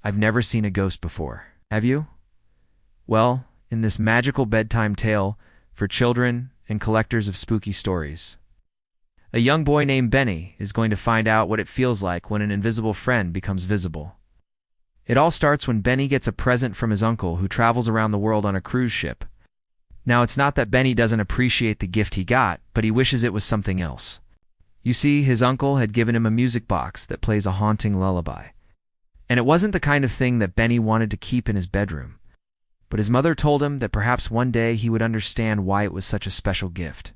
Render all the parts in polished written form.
I've never seen a ghost before. Have you? Well, in this magical bedtime tale for children and collectors of spooky stories, a young boy named Benny is going to find out what it feels like when an invisible friend becomes visible. It all starts when Benny gets a present from his uncle who travels around the world on a cruise ship. Now, it's not that Benny doesn't appreciate the gift he got, but he wishes it was something else. You see, his uncle had given him a music box that plays a haunting lullaby. And it wasn't the kind of thing that Benny wanted to keep in his bedroom. But his mother told him that perhaps one day he would understand why it was such a special gift.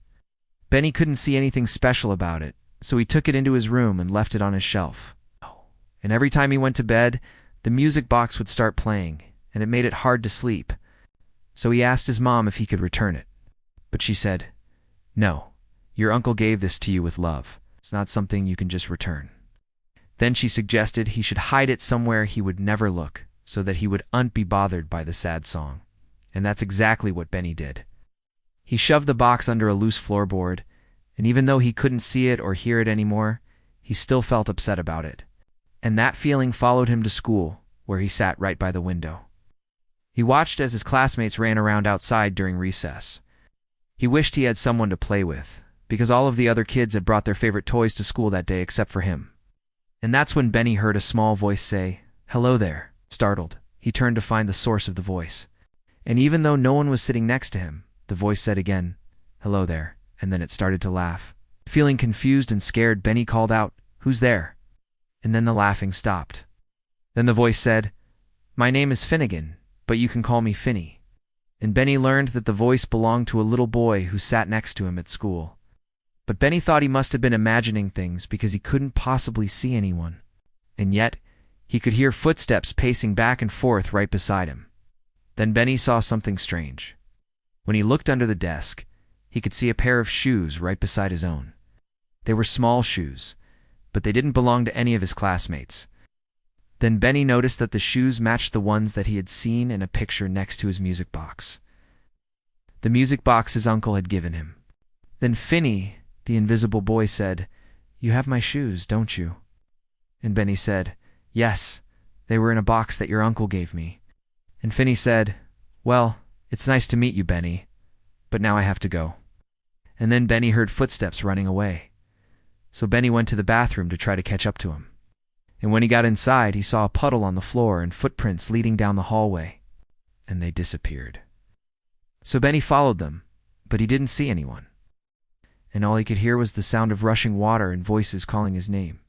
Benny couldn't see anything special about it, so he took it into his room and left it on his shelf. And every time he went to bed, the music box would start playing, and it made it hard to sleep. So he asked his mom if he could return it. But she said, "No, your uncle gave this to you with love. It's not something you can just return." Then she suggested he should hide it somewhere he would never look, so that he wouldn't be bothered by the sad song. And that's exactly what Benny did. He shoved the box under a loose floorboard, and even though he couldn't see it or hear it anymore, he still felt upset about it. And that feeling followed him to school, where he sat right by the window. He watched as his classmates ran around outside during recess. He wished he had someone to play with, because all of the other kids had brought their favorite toys to school that day except for him. And that's when Benny heard a small voice say, "Hello there." Startled, he turned to find the source of the voice. And even though no one was sitting next to him, the voice said again, "Hello there," and then it started to laugh. Feeling confused and scared, Benny called out, "Who's there?" And then the laughing stopped. Then the voice said, "My name is Finnegan, but you can call me Finny." And Benny learned that the voice belonged to a little boy who sat next to him at school. But Benny thought he must have been imagining things because he couldn't possibly see anyone. And yet, he could hear footsteps pacing back and forth right beside him. Then Benny saw something strange. When he looked under the desk, he could see a pair of shoes right beside his own. They were small shoes, but they didn't belong to any of his classmates. Then Benny noticed that the shoes matched the ones that he had seen in a picture next to his music box. The music box his uncle had given him. Then Finny, the invisible boy, said, "You have my shoes, don't you?" And Benny said, "Yes, they were in a box that your uncle gave me." And Finny said, "Well, it's nice to meet you, Benny, but now I have to go." And then Benny heard footsteps running away. So Benny went to the bathroom to try to catch up to him. And when he got inside, he saw a puddle on the floor and footprints leading down the hallway. And they disappeared. So Benny followed them, but he didn't see anyone. And all he could hear was the sound of rushing water and voices calling his name.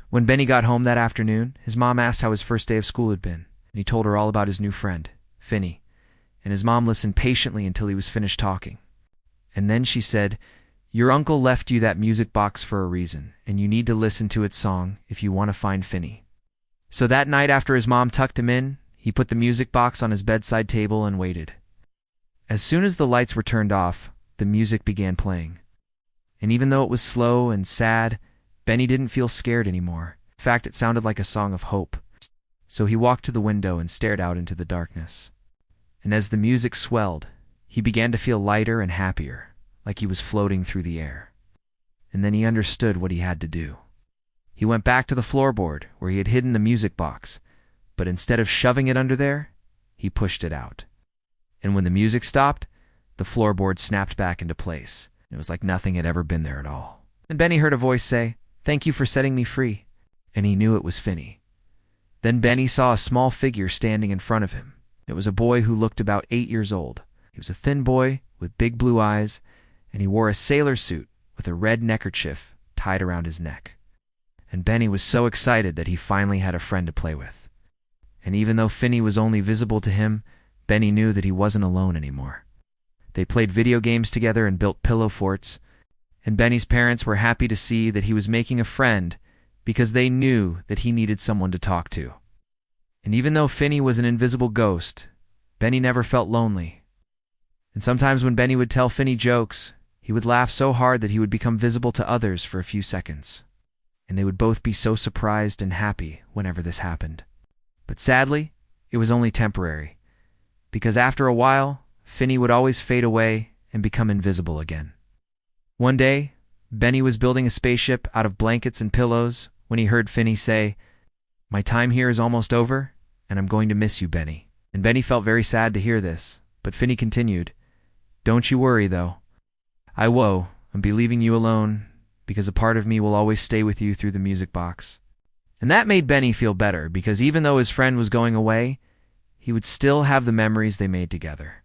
When Benny got home that afternoon, his mom asked how his first day of school had been, and he told her all about his new friend, Finny. And his mom listened patiently until he was finished talking. And then she said, "Your uncle left you that music box for a reason, and you need to listen to its song if you want to find Finny." So that night after his mom tucked him in, he put the music box on his bedside table and waited. As soon as the lights were turned off, the music began playing. And even though it was slow and sad, Benny didn't feel scared anymore. In fact, it sounded like a song of hope. So he walked to the window and stared out into the darkness. And as the music swelled, he began to feel lighter and happier, like he was floating through the air. And then he understood what he had to do. He went back to the floorboard where he had hidden the music box, but instead of shoving it under there, he pushed it out. And when the music stopped, the floorboard snapped back into place. It was like nothing had ever been there at all. And Benny heard a voice say, "Thank you for setting me free." And he knew it was Finny. Then Benny saw a small figure standing in front of him. It was a boy who looked about 8 years old. He was a thin boy with big blue eyes, and he wore a sailor suit with a red neckerchief tied around his neck. And Benny was so excited that he finally had a friend to play with. And even though Finny was only visible to him, Benny knew that he wasn't alone anymore. They played video games together and built pillow forts, and Benny's parents were happy to see that he was making a friend because they knew that he needed someone to talk to. And even though Finny was an invisible ghost, Benny never felt lonely. And sometimes when Benny would tell Finny jokes, he would laugh so hard that he would become visible to others for a few seconds. And they would both be so surprised and happy whenever this happened. But sadly, it was only temporary, because after a while, Finny would always fade away and become invisible again. One day, Benny was building a spaceship out of blankets and pillows when he heard Finny say, "My time here is almost over, and I'm going to miss you, Benny." And Benny felt very sad to hear this, but Finney continued, "Don't you worry, though. I'll be leaving you alone, because a part of me will always stay with you through the music box." And that made Benny feel better, because even though his friend was going away, he would still have the memories they made together.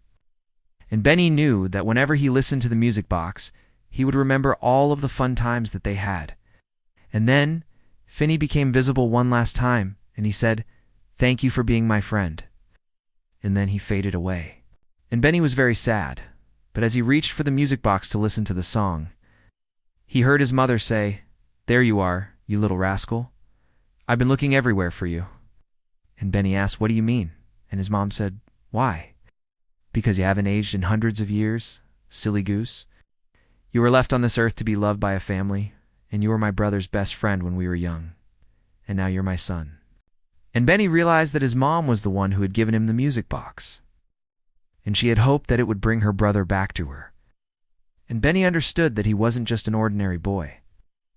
And Benny knew that whenever he listened to the music box, he would remember all of the fun times that they had. And then Finney became visible one last time, and he said, "Thank you for being my friend." And then he faded away. And Benny was very sad, but as he reached for the music box to listen to the song, he heard his mother say, "There you are, you little rascal. I've been looking everywhere for you." And Benny asked, "What do you mean?" And his mom said, "Why?" "Because you haven't aged in hundreds of years, silly goose. You were left on this earth to be loved by a family, and you were my brother's best friend when we were young. And now you're my son." And Benny realized that his mom was the one who had given him the music box, and she had hoped that it would bring her brother back to her. And Benny understood that he wasn't just an ordinary boy.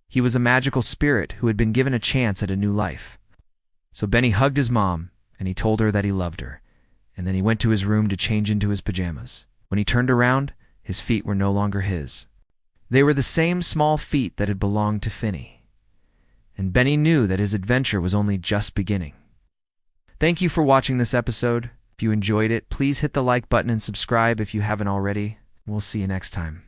He was a magical spirit who had been given a chance at a new life. So Benny hugged his mom, and he told her that he loved her, and then he went to his room to change into his pajamas. When he turned around, his feet were no longer his. They were the same small feet that had belonged to Finney. And Benny knew that his adventure was only just beginning. Thank you for watching this episode. If you enjoyed it, please hit the like button and subscribe if you haven't already. We'll see you next time.